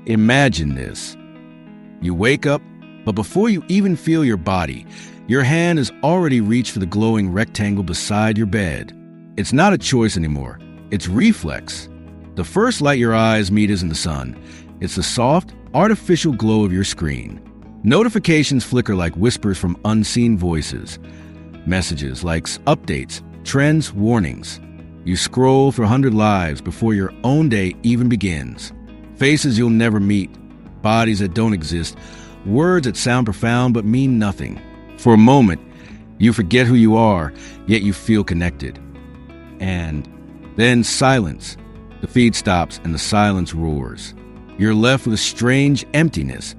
Imagine this. You wake up, but before you even feel your body, your hand has already reached for the glowing rectangle beside your bed. It's not a choice anymore. It's reflex. The first light your eyes meet isn't the sun. It's the soft, artificial glow of your screen. Notifications flicker like whispers from unseen voices. Messages, likes, updates, trends, warnings. You scroll for 100 lives before your own day even begins. Faces you'll never meet, bodies that don't exist, words that sound profound but mean nothing. For a moment, you forget who you are, yet you feel connected. And then silence. The feed stops and the silence roars. You're left with a strange emptiness,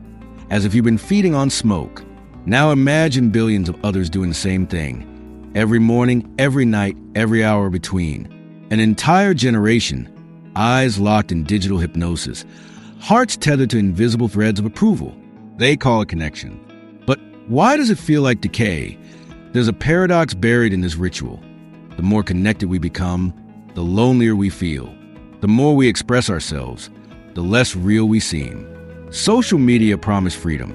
as if you've been feeding on smoke. Now imagine billions of others doing the same thing. Every morning, every night, every hour between. An entire generation, eyes locked in digital hypnosis, hearts tethered to invisible threads of approval. They call it connection. But why does it feel like decay? There's a paradox buried in this ritual. The more connected we become, the lonelier we feel. The more we express ourselves, the less real we seem. Social media promise freedom.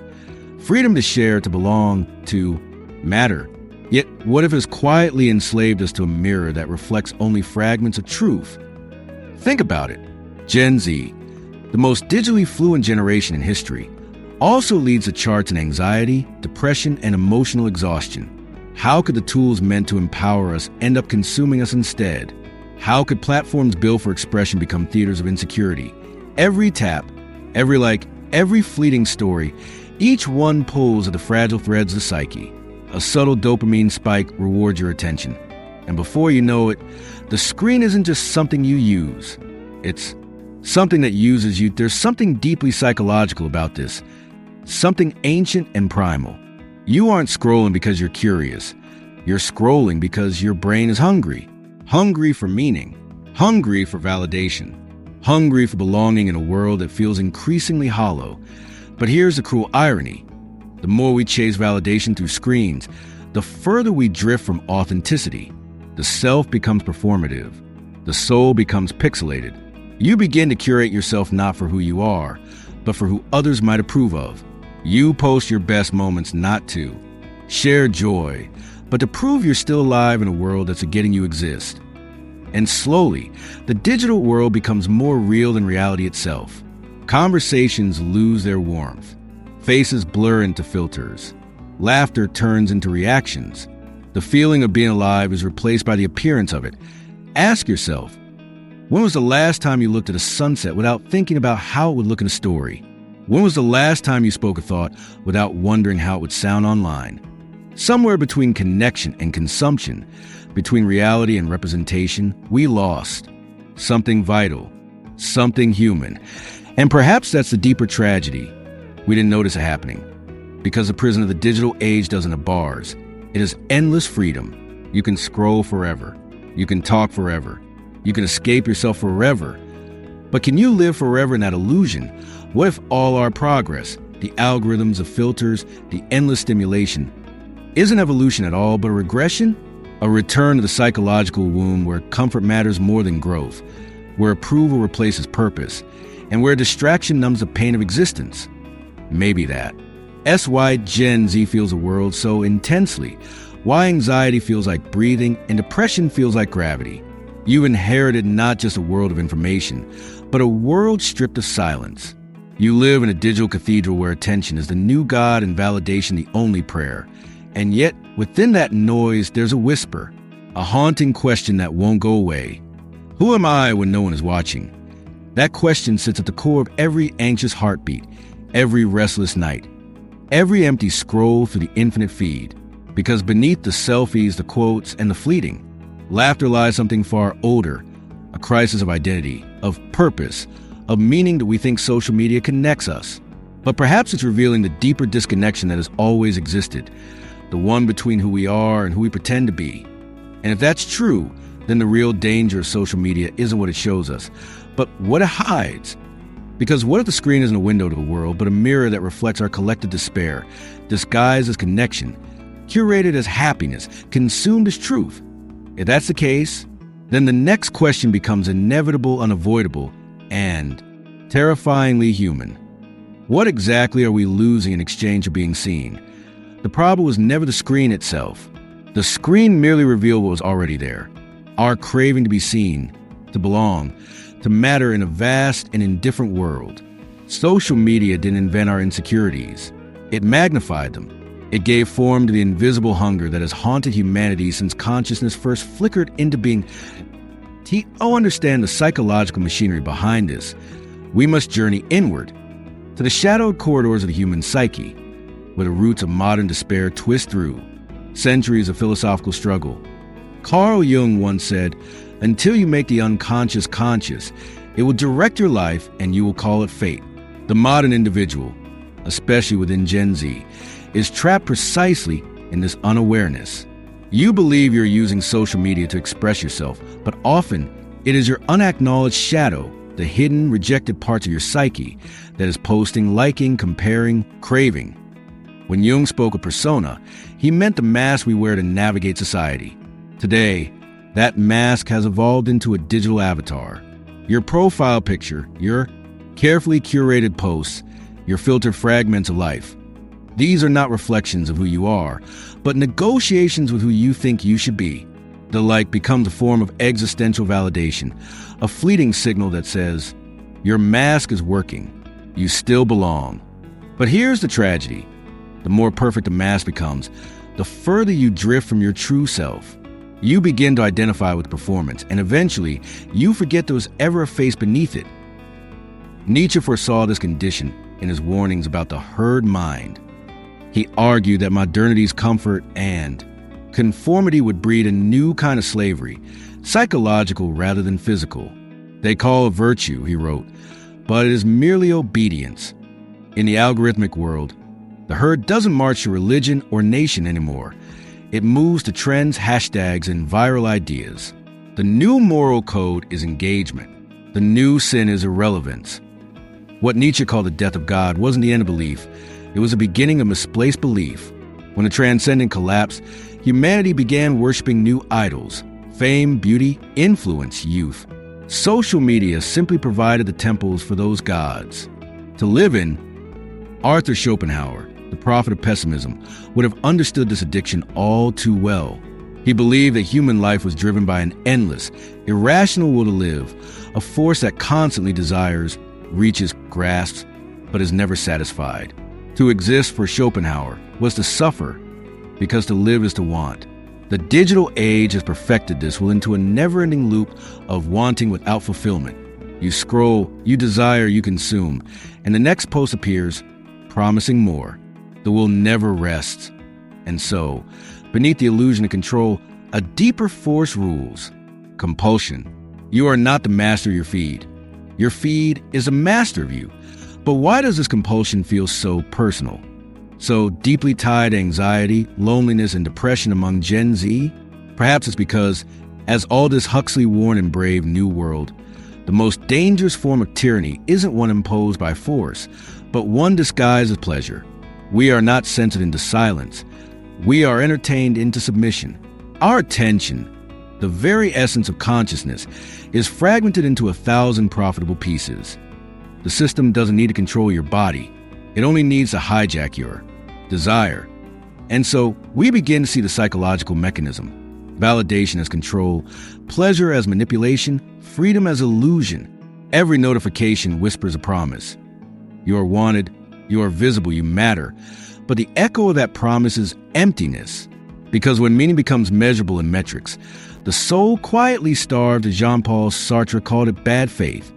Freedom to share, to belong, to matter. Yet, what if it's quietly enslaved us to a mirror that reflects only fragments of truth? Think about it. Gen Z, the most digitally fluent generation in history, also leads the charts in anxiety, depression, and emotional exhaustion. How could the tools meant to empower us end up consuming us instead? How could platforms built for expression become theaters of insecurity? Every tap, every like, every fleeting story, each one pulls at the fragile threads of the psyche. A subtle dopamine spike rewards your attention. And before you know it, the screen isn't just something you use. It's something that uses you. There's something deeply psychological about this. Something ancient and primal. You aren't scrolling because you're curious. You're scrolling because your brain is hungry. Hungry for meaning. Hungry for validation. Hungry for belonging in a world that feels increasingly hollow. But here's the cruel irony. The more we chase validation through screens, the further we drift from authenticity. The self becomes performative. The soul becomes pixelated. You begin to curate yourself not for who you are, but for who others might approve of. You post your best moments not to share joy, but to prove you're still alive in a world that's forgetting you exist. And slowly, the digital world becomes more real than reality itself. Conversations lose their warmth. Faces blur into filters. Laughter turns into reactions. The feeling of being alive is replaced by the appearance of it. Ask yourself, when was the last time you looked at a sunset without thinking about how it would look in a story? When was the last time you spoke a thought without wondering how it would sound online? Somewhere between connection and consumption, between reality and representation, we lost something vital, something human. And perhaps that's the deeper tragedy. We didn't notice it happening. Because the prison of the digital age doesn't have bars. It is endless freedom. You can scroll forever. You can talk forever. You can escape yourself forever. But can you live forever in that illusion? What if all our progress, the algorithms, the filters, the endless stimulation, isn't evolution at all but a regression? A return to the psychological womb where comfort matters more than growth, where approval replaces purpose, and where distraction numbs the pain of existence? Maybe that. That's why Gen Z feels the world so intensely, why anxiety feels like breathing and depression feels like gravity. You inherited not just a world of information, but a world stripped of silence. You live in a digital cathedral where attention is the new god and validation the only prayer. And yet, within that noise, there's a whisper, a haunting question that won't go away. Who am I when no one is watching? That question sits at the core of every anxious heartbeat, every restless night, every empty scroll through the infinite feed. Because beneath the selfies, the quotes, and the fleeting, laughter lies something far older, a crisis of identity, of purpose, of meaning that we think social media connects us. But perhaps it's revealing the deeper disconnection that has always existed, the one between who we are and who we pretend to be. And if that's true, then the real danger of social media isn't what it shows us, but what it hides. Because what if the screen isn't a window to the world, but a mirror that reflects our collective despair, disguised as connection, curated as happiness, consumed as truth? If that's the case, then the next question becomes inevitable, unavoidable, and Terrifyingly human. What exactly are we losing in exchange for being seen? The problem was never the screen itself. The screen merely revealed what was already there. Our craving to be seen, to belong, to matter in a vast and indifferent world. Social media didn't invent our insecurities. It magnified them. It gave form to the invisible hunger that has haunted humanity since consciousness first flickered into being. To understand the psychological machinery behind this, we must journey inward to the shadowed corridors of the human psyche, where the roots of modern despair twist through centuries of philosophical struggle. Carl Jung once said, "Until you make the unconscious conscious, it will direct your life and you will call it fate." The modern individual, especially within Gen Z, is trapped precisely in this unawareness. You believe you're using social media to express yourself, but often it is your unacknowledged shadow, the hidden, rejected parts of your psyche, that is posting, liking, comparing, craving. When Jung spoke of persona, he meant the mask we wear to navigate society. Today, that mask has evolved into a digital avatar. Your profile picture, your carefully curated posts, your filtered fragments of life. These are not reflections of who you are, but negotiations with who you think you should be. The like becomes a form of existential validation, a fleeting signal that says, your mask is working, you still belong. But here's the tragedy. The more perfect a mask becomes, the further you drift from your true self. You begin to identify with performance, and eventually, you forget there was ever a face beneath it. Nietzsche foresaw this condition in his warnings about the herd mind. He argued that modernity's comfort and conformity would breed a new kind of slavery, psychological rather than physical. They call it virtue, he wrote, but it is merely obedience. In the algorithmic world, the herd doesn't march to religion or nation anymore. It moves to trends, hashtags, and viral ideas. The new moral code is engagement. The new sin is irrelevance. What Nietzsche called the death of God wasn't the end of belief. It was the beginning of misplaced belief. When the transcendent collapsed, humanity began worshiping new idols. Fame, beauty, influence, youth. Social media simply provided the temples for those gods to live in. Arthur Schopenhauer, the prophet of pessimism, would have understood this addiction all too well. He believed that human life was driven by an endless, irrational will to live, a force that constantly desires, reaches, grasps, but is never satisfied. To exist for Schopenhauer was to suffer, because to live is to want. The digital age has perfected this will into a never-ending loop of wanting without fulfillment. You scroll, you desire, you consume, and the next post appears, promising more. The will never rests. And so, beneath the illusion of control, a deeper force rules. Compulsion. You are not the master of your feed. Your feed is a master of you. But why does this compulsion feel so personal? So deeply tied to anxiety, loneliness, and depression among Gen Z? Perhaps it's because, as Aldous Huxley warned in Brave New World, the most dangerous form of tyranny isn't one imposed by force, but one disguised as pleasure. We are not censored into silence. We are entertained into submission. Our attention, the very essence of consciousness, is fragmented into 1,000 profitable pieces. The system doesn't need to control your body. It only needs to hijack your desire. And so we begin to see the psychological mechanism. Validation as control, pleasure as manipulation, freedom as illusion. Every notification whispers a promise. You are wanted, you are visible, you matter. But the echo of that promise is emptiness. Because when meaning becomes measurable in metrics, the soul quietly starved, as Jean-Paul Sartre called it, bad faith.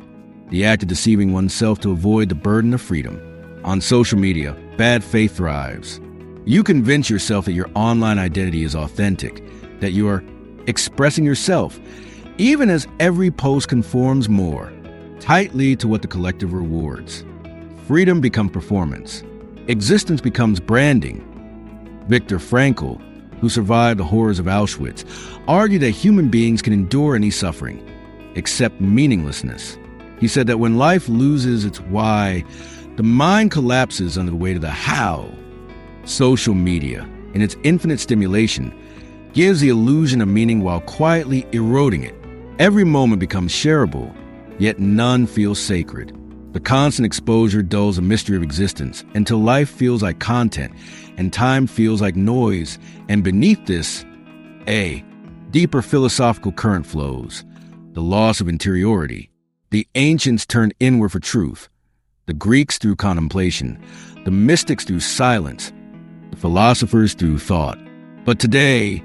The act of deceiving oneself to avoid the burden of freedom. On social media, bad faith thrives. You convince yourself that your online identity is authentic, that you are expressing yourself, even as every post conforms more tightly to what the collective rewards. Freedom becomes performance. Existence becomes branding. Viktor Frankl, who survived the horrors of Auschwitz, argued that human beings can endure any suffering, except meaninglessness. He said that when life loses its why, the mind collapses under the weight of the how. Social media, in its infinite stimulation, gives the illusion of meaning while quietly eroding it. Every moment becomes shareable, yet none feels sacred. The constant exposure dulls the mystery of existence until life feels like content and time feels like noise, and beneath this, a deeper philosophical current flows, the loss of interiority. The ancients turned inward for truth, the Greeks through contemplation, the mystics through silence, the philosophers through thought. But today,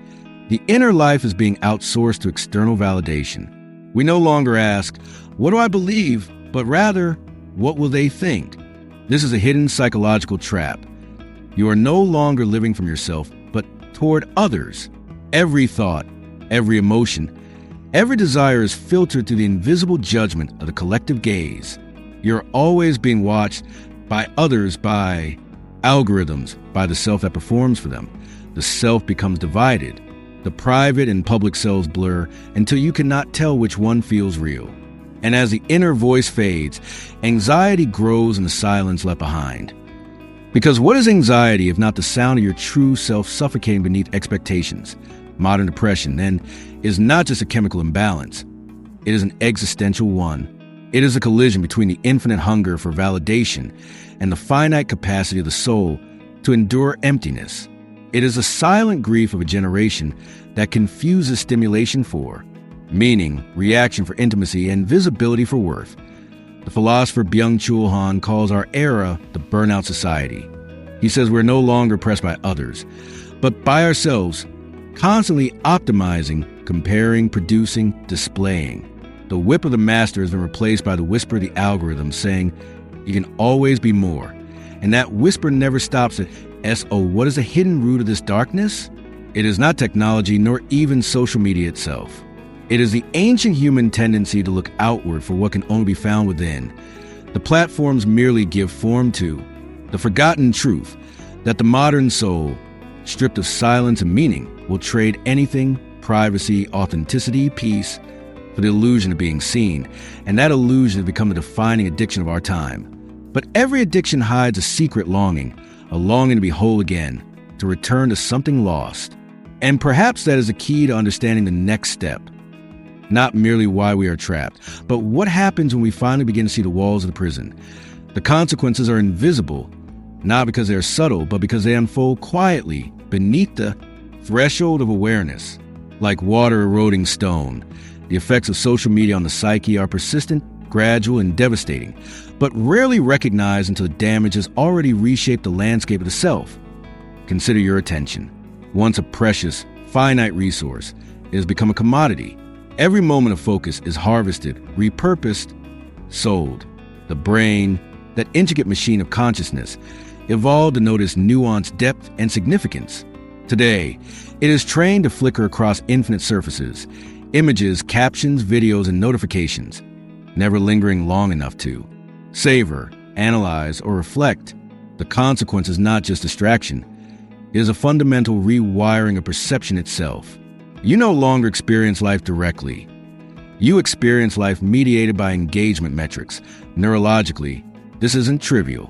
the inner life is being outsourced to external validation. We no longer ask, what do I believe? But rather, what will they think? This is a hidden psychological trap. You are no longer living from yourself, but toward others. Every thought, every emotion, every desire is filtered through the invisible judgment of the collective gaze. You're always being watched by others, by algorithms, by the self that performs for them. The self becomes divided. The private and public selves blur until you cannot tell which one feels real. And as the inner voice fades, anxiety grows in the silence left behind. Because what is anxiety if not the sound of your true self suffocating beneath expectations? Modern depression, then, is not just a chemical imbalance. It is an existential one. It is a collision between the infinite hunger for validation and the finite capacity of the soul to endure emptiness. It is a silent grief of a generation that confuses stimulation for meaning, reaction for intimacy, and visibility for worth. The philosopher Byung-Chul Han calls our era the burnout society. He says we're no longer pressed by others, but by ourselves, constantly optimizing, comparing, producing, displaying. The whip of the master has been replaced by the whisper of the algorithm saying, you can always be more. And that whisper never stops at S.O. What is the hidden root of this darkness? It is not technology nor even social media itself. It is the ancient human tendency to look outward for what can only be found within. The platforms merely give form to the forgotten truth that the modern soul, stripped of silence and meaning, will trade anything, privacy, authenticity, peace, for the illusion of being seen, and that illusion has become the defining addiction of our time. But every addiction hides a secret longing, a longing to be whole again, to return to something lost. And perhaps that is the key to understanding the next step. Not merely why we are trapped, but what happens when we finally begin to see the walls of the prison. The consequences are invisible, not because they are subtle, but because they unfold quietly beneath the threshold of awareness. Like water eroding stone, the effects of social media on the psyche are persistent, gradual, and devastating, but rarely recognized until the damage has already reshaped the landscape of the self. Consider your attention. Once a precious, finite resource, it has become a commodity. Every moment of focus is harvested, repurposed, sold. The brain, that intricate machine of consciousness, evolved to notice nuance, depth, and significance. Today, it is trained to flicker across infinite surfaces, images, captions, videos, and notifications, never lingering long enough to savor, analyze, or reflect. The consequence is not just distraction. It is a fundamental rewiring of perception itself. You no longer experience life directly. You experience life mediated by engagement metrics. Neurologically, this isn't trivial.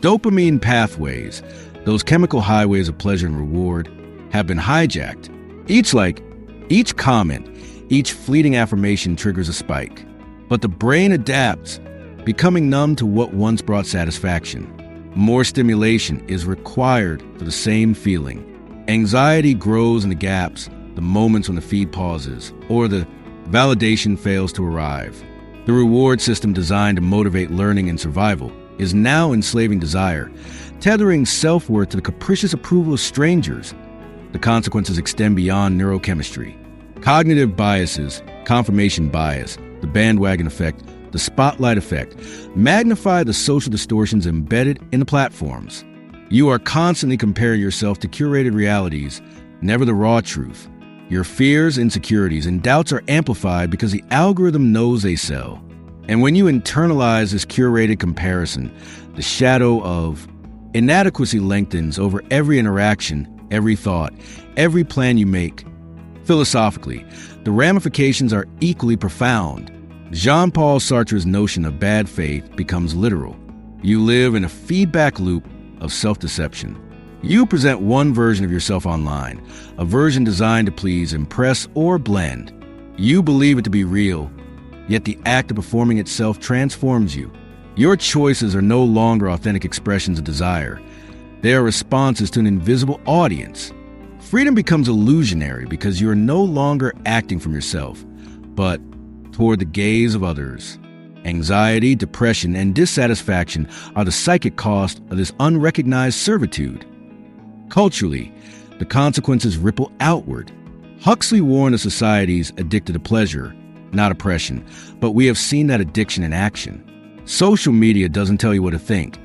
Dopamine pathways, those chemical highways of pleasure and reward, have been hijacked. Each comment, each fleeting affirmation triggers a spike. But the brain adapts, becoming numb to what once brought satisfaction. More stimulation is required for the same feeling. Anxiety grows in the gaps, the moments when the feed pauses, or the validation fails to arrive. The reward system designed to motivate learning and survival is now enslaving desire, tethering self-worth to the capricious approval of strangers. The consequences extend beyond neurochemistry. Cognitive biases, confirmation bias, the bandwagon effect, the spotlight effect, magnify the social distortions embedded in the platforms. You are constantly comparing yourself to curated realities, never the raw truth. Your fears, insecurities, and doubts are amplified because the algorithm knows they sell. And when you internalize this curated comparison, the shadow of inadequacy lengthens over every interaction, every thought, every plan you make. Philosophically, the ramifications are equally profound. Jean-Paul Sartre's notion of bad faith becomes literal. You live in a feedback loop of self-deception. You present one version of yourself online, a version designed to please, impress, or blend. You believe it to be real, yet the act of performing itself transforms you. Your choices are no longer authentic expressions of desire. They are responses to an invisible audience. Freedom becomes illusionary because you are no longer acting from yourself, but toward the gaze of others. Anxiety, depression, and dissatisfaction are the psychic cost of this unrecognized servitude. Culturally, the consequences ripple outward. Huxley warned of societies addicted to pleasure, not oppression, but we have seen that addiction in action. Social media doesn't tell you what to think.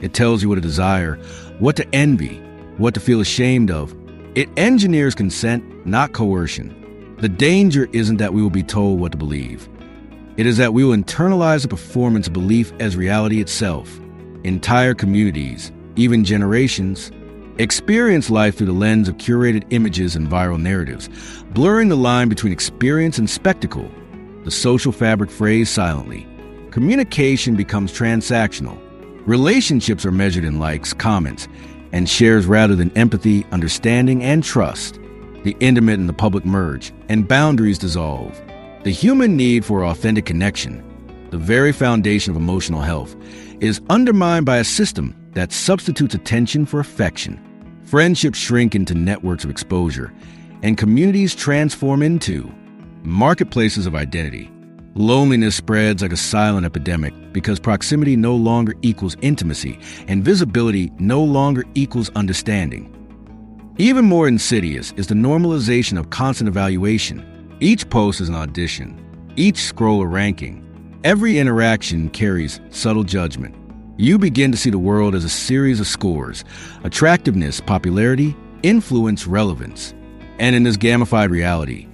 It tells you what to desire, what to envy, what to feel ashamed of. It engineers consent, not coercion. The danger isn't that we will be told what to believe. It is that we will internalize the performance of belief as reality itself. Entire communities, even generations, experience life through the lens of curated images and viral narratives, blurring the line between experience and spectacle. The social fabric frays silently. Communication becomes transactional. Relationships are measured in likes, comments, and shares rather than empathy, understanding, and trust. The intimate and the public merge, and boundaries dissolve. The human need for authentic connection, the very foundation of emotional health, is undermined by a system that substitutes attention for affection. Friendships shrink into networks of exposure, and communities transform into marketplaces of identity. Loneliness spreads like a silent epidemic because proximity no longer equals intimacy, and visibility no longer equals understanding. Even more insidious is the normalization of constant evaluation. Each post is an audition, each scroll a ranking. Every interaction carries subtle judgment. You begin to see the world as a series of scores: attractiveness, popularity, influence, relevance. And in this gamified reality,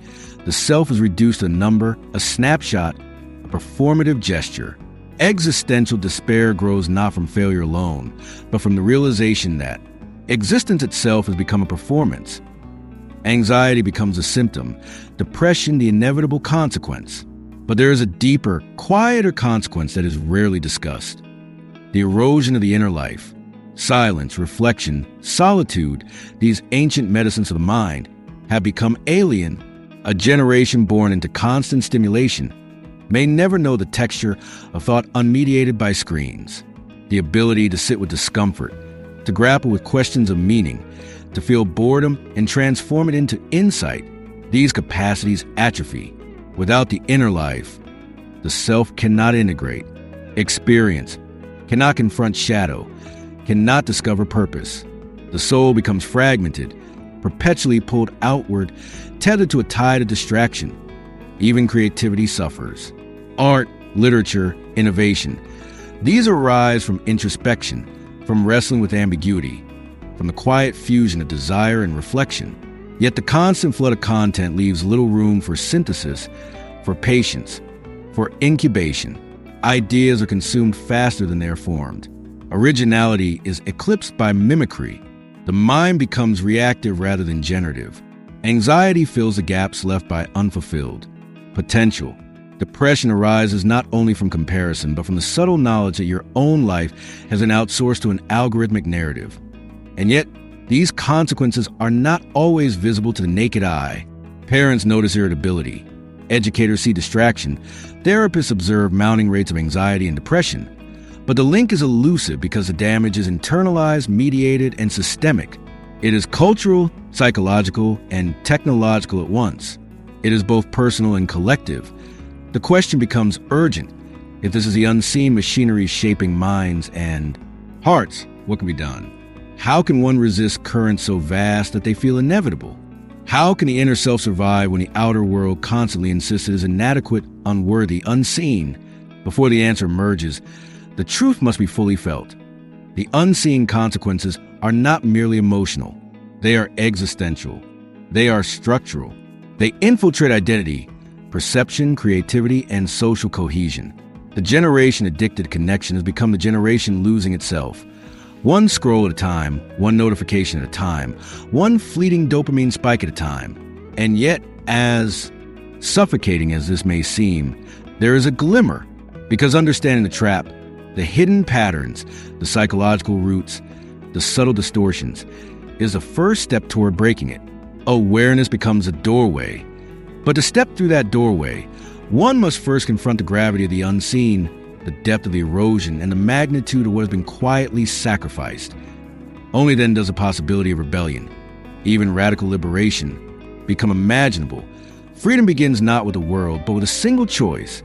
the self is reduced to a number, a snapshot, a performative gesture. Existential despair grows not from failure alone, but from the realization that existence itself has become a performance. Anxiety becomes a symptom, depression the inevitable consequence. But there is a deeper, quieter consequence that is rarely discussed: the erosion of the inner life. Silence, reflection, solitude, these ancient medicines of the mind, have become alien. A generation born into constant stimulation may never know the texture of thought unmediated by screens. The ability to sit with discomfort, to grapple with questions of meaning, to feel boredom and transform it into insight. These capacities atrophy. Without the inner life, the self cannot integrate, experience, cannot confront shadow, cannot discover purpose. The soul becomes fragmented, perpetually pulled outward, tethered to a tide of distraction. Even creativity suffers. Art, literature, innovation. These arise from introspection, from wrestling with ambiguity, from the quiet fusion of desire and reflection. Yet the constant flood of content leaves little room for synthesis, for patience, for incubation. Ideas are consumed faster than they are formed. Originality is eclipsed by mimicry. The mind becomes reactive rather than generative. Anxiety fills the gaps left by unfulfilled potential. Depression arises not only from comparison, but from the subtle knowledge that your own life has been outsourced to an algorithmic narrative. And yet, these consequences are not always visible to the naked eye. Parents notice irritability. Educators see distraction. Therapists observe mounting rates of anxiety and depression. But the link is elusive because the damage is internalized, mediated, and systemic. It is cultural, psychological, and technological at once. It is both personal and collective. The question becomes urgent. If this is the unseen machinery shaping minds and hearts, what can be done? How can one resist currents so vast that they feel inevitable? How can the inner self survive when the outer world constantly insists it is inadequate, unworthy, unseen? Before the answer emerges, the truth must be fully felt. The unseen consequences are not merely emotional. They are existential. They are structural. They infiltrate identity, perception, creativity, and social cohesion. The generation addicted to connection has become the generation losing itself. One scroll at a time, one notification at a time, one fleeting dopamine spike at a time. And yet, as suffocating as this may seem, there is a glimmer, because understanding the trap, the hidden patterns, the psychological roots, the subtle distortions, is the first step toward breaking it. Awareness becomes a doorway. But to step through that doorway, one must first confront the gravity of the unseen, the depth of the erosion, and the magnitude of what has been quietly sacrificed. Only then does the possibility of rebellion, even radical liberation, become imaginable. Freedom begins not with the world, but with a single choice: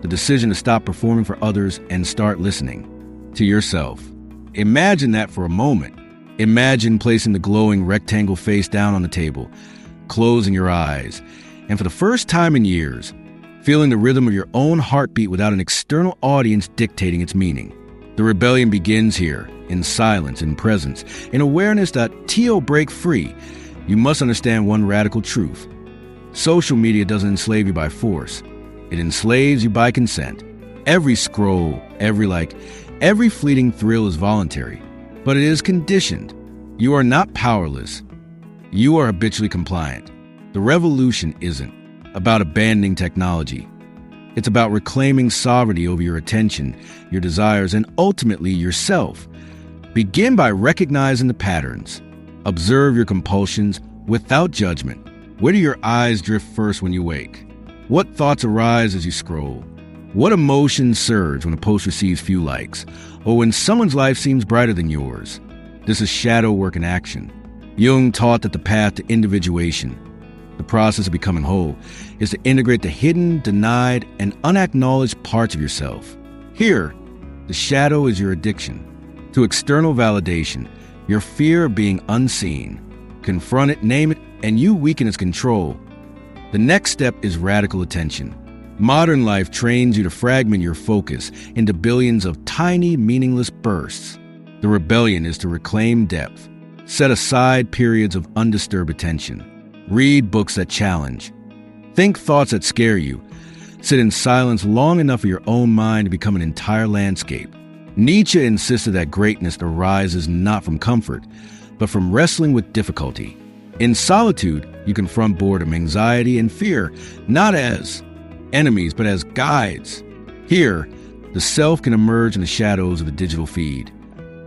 the decision to stop performing for others and start listening to yourself. Imagine that for a moment. Imagine placing the glowing rectangle face down on the table, closing your eyes, and for the first time in years, feeling the rhythm of your own heartbeat without an external audience dictating its meaning. The rebellion begins here, in silence, in presence, in awareness that to break free, you must understand one radical truth. Social media doesn't enslave you by force. It enslaves you by consent. Every scroll, every like, every fleeting thrill is voluntary, but it is conditioned. You are not powerless. You are habitually compliant. The revolution isn't about abandoning technology. It's about reclaiming sovereignty over your attention, your desires, and ultimately yourself. Begin by recognizing the patterns. Observe your compulsions without judgment. Where do your eyes drift first when you wake? What thoughts arise as you scroll? What emotions surge when a post receives few likes, or when someone's life seems brighter than yours? This is shadow work in action. Jung taught that the path to individuation, the process of becoming whole, is to integrate the hidden, denied, and unacknowledged parts of yourself. Here, the shadow is your addiction to external validation, your fear of being unseen. Confront it, name it, and you weaken its control. The next step is radical attention. Modern life trains you to fragment your focus into billions of tiny, meaningless bursts. The rebellion is to reclaim depth. Set aside periods of undisturbed attention. Read books that challenge. Think thoughts that scare you. Sit in silence long enough for your own mind to become an entire landscape. Nietzsche insisted that greatness arises not from comfort, but from wrestling with difficulty. In solitude, you confront boredom, anxiety, and fear, not as enemies, but as guides. Here, the self can emerge in the shadows of the digital feed.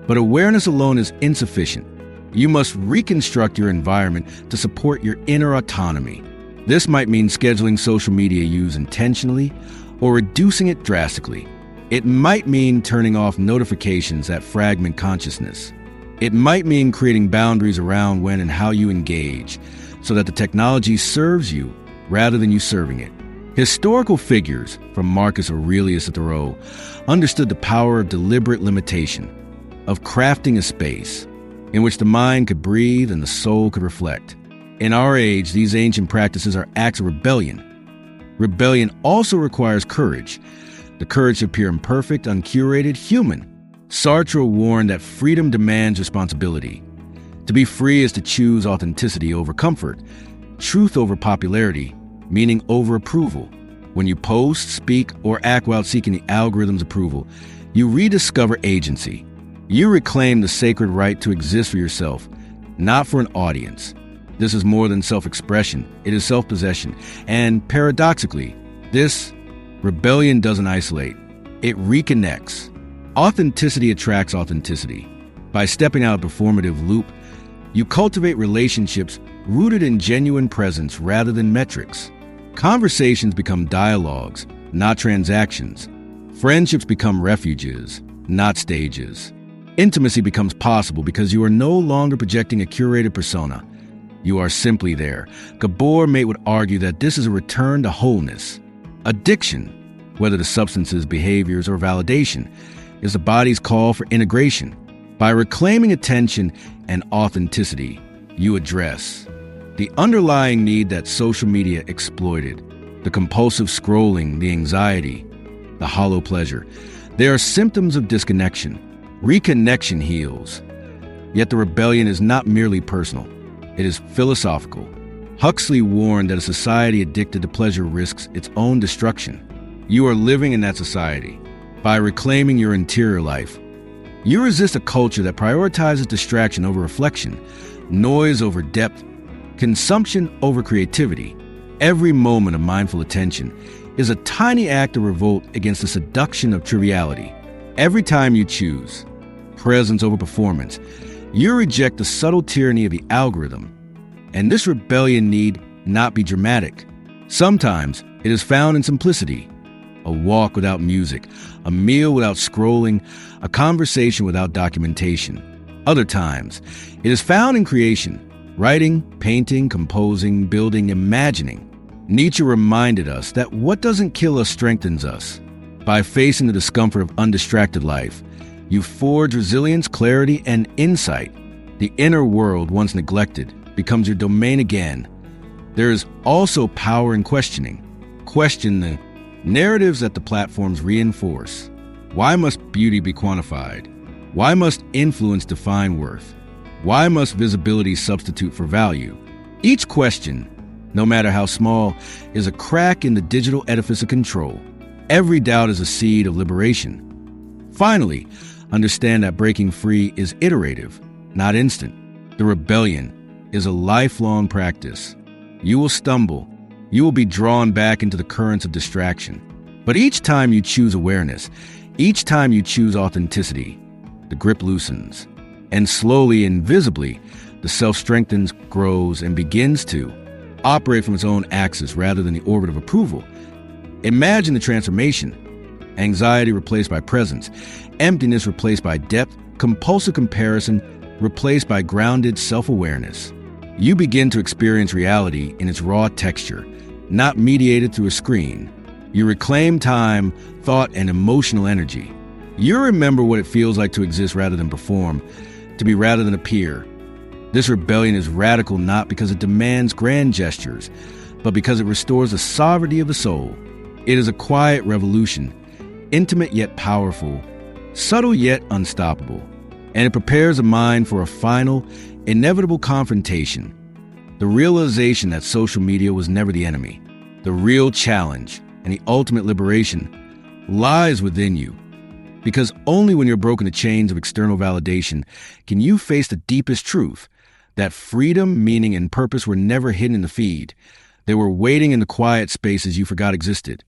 But awareness alone is insufficient. You must reconstruct your environment to support your inner autonomy. This might mean scheduling social media use intentionally or reducing it drastically. It might mean turning off notifications that fragment consciousness. It might mean creating boundaries around when and how you engage so that the technology serves you rather than you serving it. Historical figures, from Marcus Aurelius Cicero, understood the power of deliberate limitation, of crafting a space in which the mind could breathe and the soul could reflect. In our age, these ancient practices are acts of rebellion. Rebellion also requires courage, the courage to appear imperfect, uncurated, human. Sartre warned that freedom demands responsibility. To be free is to choose authenticity over comfort, truth over popularity, meaning over approval. When you post, speak, or act while seeking the algorithm's approval, you rediscover agency. You reclaim the sacred right to exist for yourself, not for an audience. This is more than self-expression, it is self-possession. And paradoxically, this rebellion doesn't isolate, it reconnects. Authenticity attracts authenticity. By stepping out of a performative loop, you cultivate relationships rooted in genuine presence rather than metrics. Conversations become dialogues, not transactions. Friendships become refuges, not stages. Intimacy becomes possible because you are no longer projecting a curated persona. You are simply there. Gabor Mate would argue that this is a return to wholeness. Addiction, whether to substances, behaviors, or validation, is the body's call for integration. By reclaiming attention and authenticity, you address the underlying need that social media exploited, the compulsive scrolling, the anxiety, the hollow pleasure. They are symptoms of disconnection. Reconnection heals. Yet the rebellion is not merely personal. It is philosophical. Huxley warned that a society addicted to pleasure risks its own destruction. You are living in that society. By reclaiming your interior life, you resist a culture that prioritizes distraction over reflection, noise over depth, consumption over creativity. Every moment of mindful attention is a tiny act of revolt against the seduction of triviality. Every time you choose presence over performance, you reject the subtle tyranny of the algorithm. And this rebellion need not be dramatic. Sometimes it is found in simplicity, a walk without music, a meal without scrolling, a conversation without documentation. Other times, it is found in creation, writing, painting, composing, building, imagining. Nietzsche reminded us that what doesn't kill us strengthens us. By facing the discomfort of undistracted life, you forge resilience, clarity, and insight. The inner world, once neglected, becomes your domain again. There is also power in questioning. Question the narratives that the platforms reinforce. Why must beauty be quantified? Why must influence define worth? Why must visibility substitute for value? Each question, no matter how small, is a crack in the digital edifice of control. Every doubt is a seed of liberation. Finally, understand that breaking free is iterative, not instant. The rebellion is a lifelong practice. You will stumble. You will be drawn back into the currents of distraction. But each time you choose awareness, each time you choose authenticity, the grip loosens. And slowly and visibly, the self strengthens, grows, and begins to operate from its own axis rather than the orbit of approval. Imagine the transformation. Anxiety replaced by presence, emptiness replaced by depth, compulsive comparison replaced by grounded self-awareness. You begin to experience reality in its raw texture, not mediated through a screen. You reclaim time, thought, and emotional energy. You remember what it feels like to exist rather than perform, to be rather than appear. This rebellion is radical not because it demands grand gestures, but because it restores the sovereignty of the soul. It is a quiet revolution, intimate yet powerful, subtle yet unstoppable, and it prepares the mind for a final, inevitable confrontation. The realization that social media was never the enemy. The real challenge and the ultimate liberation lies within you. Because only when you're broken the chains of external validation can you face the deepest truth, that freedom, meaning, and purpose were never hidden in the feed. They were waiting in the quiet spaces you forgot existed.